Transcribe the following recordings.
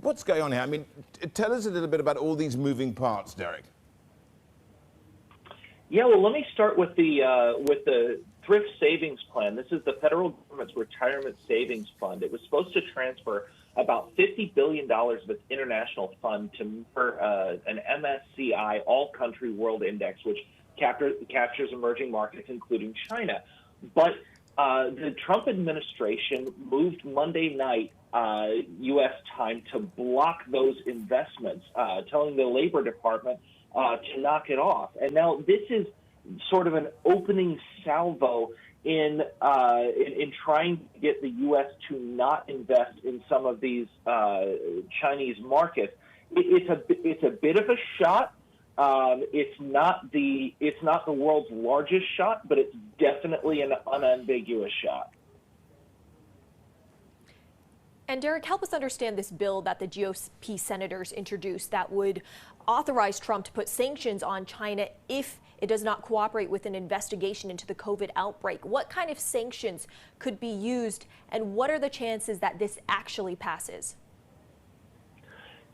What's going on here? I mean, tell us a little bit about all these moving parts, Derek. Yeah, well, let me start with the thrift savings plan. This is the federal government's retirement savings fund. It was supposed to transfer about $50 billion of its international fund to an MSCI All-Country World Index, which captures emerging markets, including China. But the Trump administration moved Monday night, U.S. time, to block those investments, telling the Labor Department to knock it off. And now this is sort of an opening salvo in trying to get the U.S. to not invest in some of these Chinese markets. It's a bit of a shot. It's not the world's largest shot, but it's definitely an unambiguous shot. And Derek, help us understand this bill that the GOP senators introduced that would authorize Trump to put sanctions on China if it does not cooperate with an investigation into the COVID outbreak. What kind of sanctions could be used, and what are the chances that this actually passes?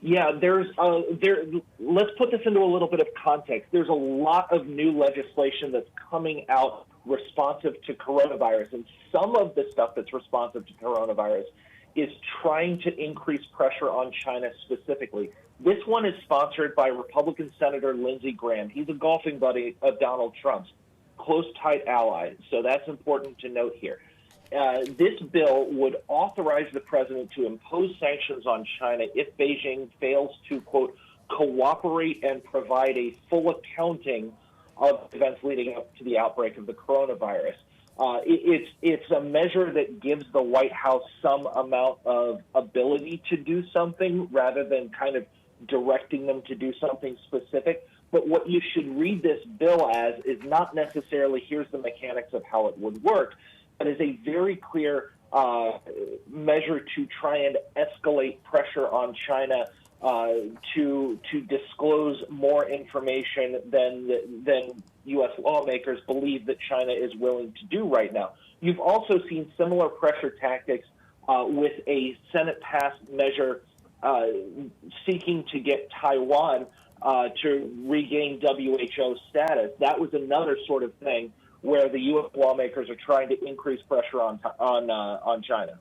Yeah, let's put this into a little bit of context. There's a lot of new legislation that's coming out responsive to coronavirus, and some of the stuff that's responsive to coronavirus is trying to increase pressure on China specifically. This one is sponsored by Republican Senator Lindsey Graham. He's a golfing buddy of Donald Trump's, close, tight ally, so that's important to note here. This bill would authorize the president to impose sanctions on China if Beijing fails to, quote, cooperate and provide a full accounting of events leading up to the outbreak of the coronavirus. It's a measure that gives the White House some amount of ability to do something rather than kind of directing them to do something specific. But what you should read this bill as is not necessarily here's the mechanics of how it would work, but is a very clear measure to try and escalate pressure on China to disclose more information than U.S. lawmakers believe that China is willing to do right now. You've also seen similar pressure tactics with a Senate-passed measure seeking to get Taiwan to regain WHO status. That was another sort of thing where the U.S. lawmakers are trying to increase pressure on China.